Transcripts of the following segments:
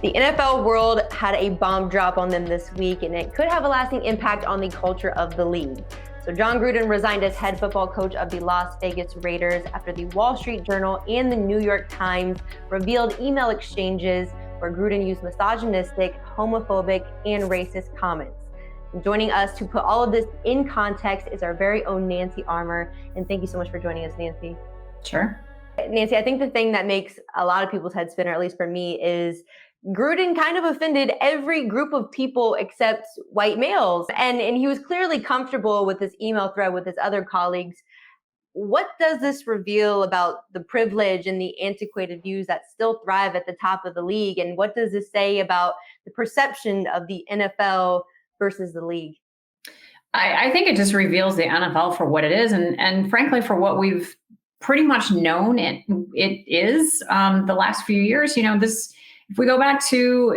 The NFL world had a bomb drop on them this week, and it could have a lasting impact on the culture of the league. So Jon Gruden resigned as head football coach of the Las Vegas Raiders after the Wall Street Journal and the New York Times revealed email exchanges where Gruden used misogynistic, homophobic, and racist comments. And joining us to put all of this in context is our very own Nancy Armour. And thank you so much for joining us, Nancy. Sure. Nancy, I think the thing that makes a lot of people's heads spin, or at least for me, is Gruden kind of offended every group of people except white males. And he was clearly comfortable with this email thread with his other colleagues. What does this reveal about the privilege and the antiquated views that still thrive at the top of the league? And what does this say about the perception of the NFL versus the league? I think it just reveals the NFL for what it is. And frankly, for what we've pretty much known it is the last few years. If we go back to,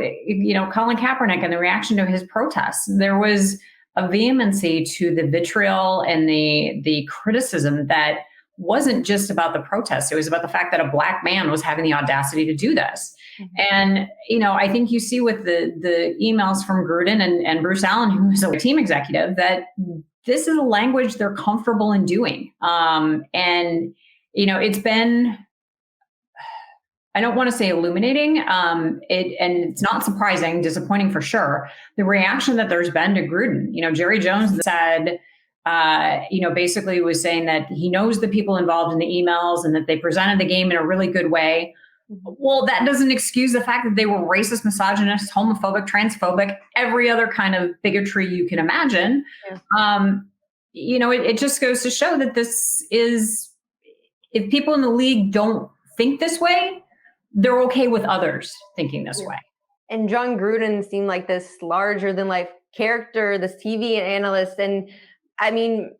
Colin Kaepernick and the reaction to his protests, there was a vehemency to the vitriol and the criticism that wasn't just about the protests. It was about the fact that a Black man was having the audacity to do this. Mm-hmm. And, I think you see with the emails from Gruden and Bruce Allen, who is a team executive, that this is a language they're comfortable in doing. It's been, I don't want to say illuminating, and it's not surprising, disappointing for sure, the reaction that there's been to Gruden. Jerry Jones said, basically was saying that he knows the people involved in the emails and that they presented the game in a really good way. Well, that doesn't excuse the fact that they were racist, misogynist, homophobic, transphobic, every other kind of bigotry you can imagine. Yeah. It just goes to show that this is, if people in the league don't think this way, they're okay with others thinking this way. And Jon Gruden seemed like this larger than life character, this TV analyst. And I mean,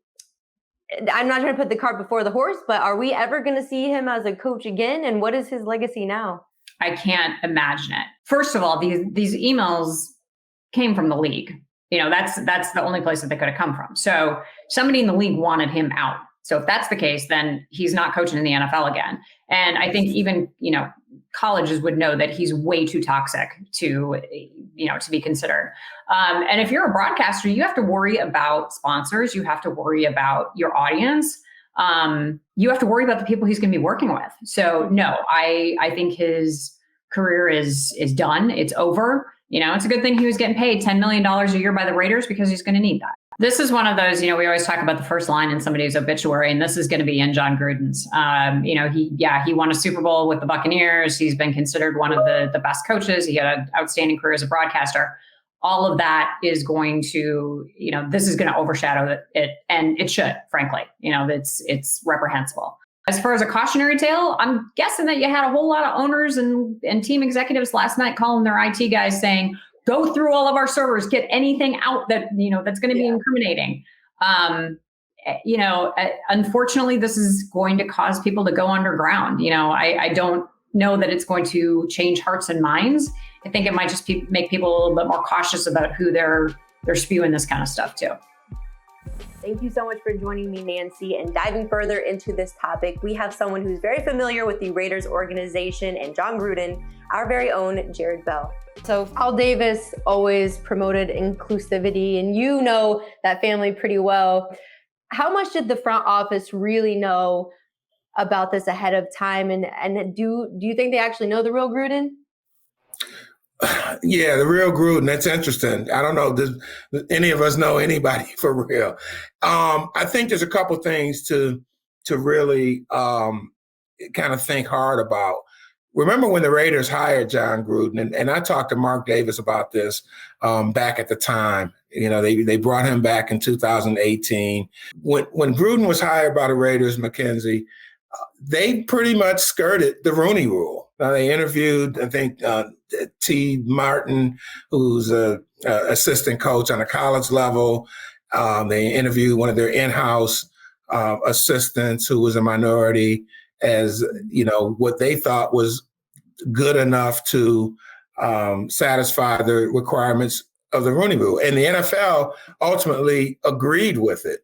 I'm not trying to put the cart before the horse, but are we ever going to see him as a coach again? And what is his legacy now? I can't imagine it. First of all, these emails came from the league. That's the only place that they could have come from. So somebody in the league wanted him out. So if that's the case, then he's not coaching in the NFL again. And I think even, colleges would know that he's way too toxic to be considered. And if you're a broadcaster, you have to worry about sponsors. You have to worry about your audience. You have to worry about the people he's going to be working with. So no, I think his career is done. It's over. It's a good thing he was getting paid $10 million a year by the Raiders, because he's going to need that. This is one of those, we always talk about the first line in somebody's obituary, and this is going to be in Jon Gruden's. He won a Super Bowl with the Buccaneers. He's been considered one of the best coaches. He had an outstanding career as a broadcaster. All of that is going to, this is going to overshadow it, and it should, frankly. It's reprehensible. As far as a cautionary tale, I'm guessing that you had a whole lot of owners and team executives last night calling their IT guys saying, go through all of our servers, get anything out that, that's going to be incriminating. Unfortunately, this is going to cause people to go underground. I don't know that it's going to change hearts and minds. I think it might just make people a little bit more cautious about who they're spewing this kind of stuff to. Thank you so much for joining me, Nancy. And diving further into this topic, we have someone who's very familiar with the Raiders organization and Jon Gruden, our very own Jarrett Bell. So Al Davis always promoted inclusivity, and you know that family pretty well. How much did the front office really know about this ahead of time? And do you think they actually know the real Gruden? Yeah, the real Gruden. That's interesting. I don't know. Does any of us know anybody for real? I think there's a couple things to really kind of think hard about. Remember when the Raiders hired Jon Gruden, and I talked to Mark Davis about this back at the time. They brought him back in 2018. When Gruden was hired by the Raiders, McKenzie, they pretty much skirted the Rooney Rule. They interviewed, I think, T. Martin, who's an assistant coach on a college level. They interviewed one of their in-house assistants who was a minority as, what they thought was good enough to satisfy the requirements of the Rooney Rule. And the NFL ultimately agreed with it,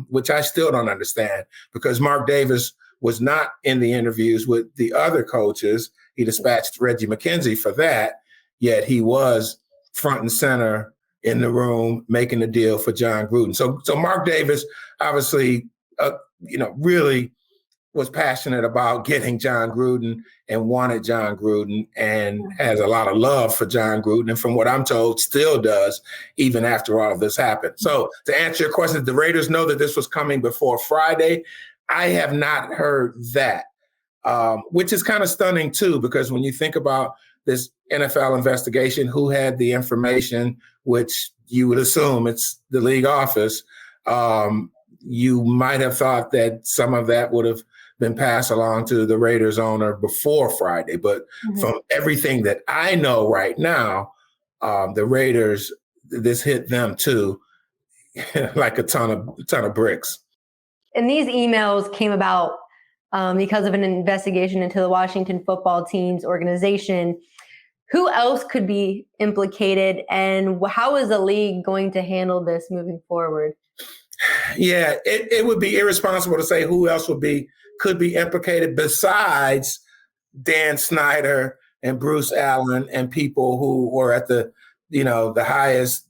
which I still don't understand, because Mark Davis was not in the interviews with the other coaches. He dispatched Reggie McKenzie for that. yet he was front and center in the room making the deal for Jon Gruden. So Mark Davis obviously, really was passionate about getting Jon Gruden and wanted Jon Gruden and has a lot of love for Jon Gruden. And from what I'm told, still does, even after all of this happened. So to answer your question, the Raiders know that this was coming before Friday. I have not heard that, which is kind of stunning too, because when you think about this NFL investigation, who had the information, which you would assume it's the league office, you might have thought that some of that would have been passed along to the Raiders owner before Friday. But from everything that I know right now, the Raiders, this hit them too, like a ton of bricks. And these emails came about because of an investigation into the Washington football team's organization. Who else could be implicated, and how is the league going to handle this moving forward? Yeah, it would be irresponsible to say who else could be implicated besides Dan Snyder and Bruce Allen and people who were at the highest,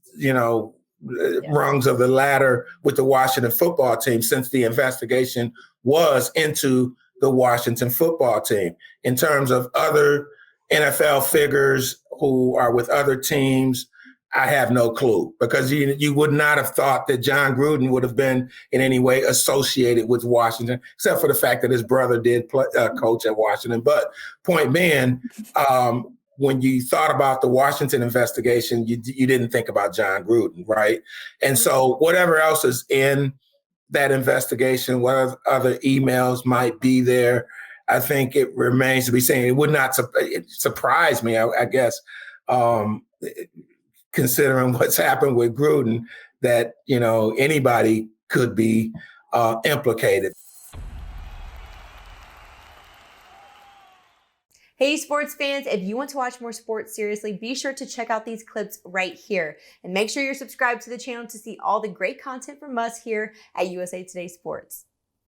rungs of the ladder with the Washington football team, since the investigation was into the Washington football team. In terms of other NFL figures who are with other teams, I have no clue, because you would not have thought that Jon Gruden would have been in any way associated with Washington, except for the fact that his brother did coach at Washington. But point being, when you thought about the Washington investigation, you didn't think about Jon Gruden, right? And so whatever else is in that investigation, what other emails might be there, I think it remains to be seen. It would not surprise me, I guess, considering what's happened with Gruden, that, anybody could be implicated. Hey, sports fans, if you want to watch more sports seriously, be sure to check out these clips right here. And make sure you're subscribed to the channel to see all the great content from us here at USA Today Sports.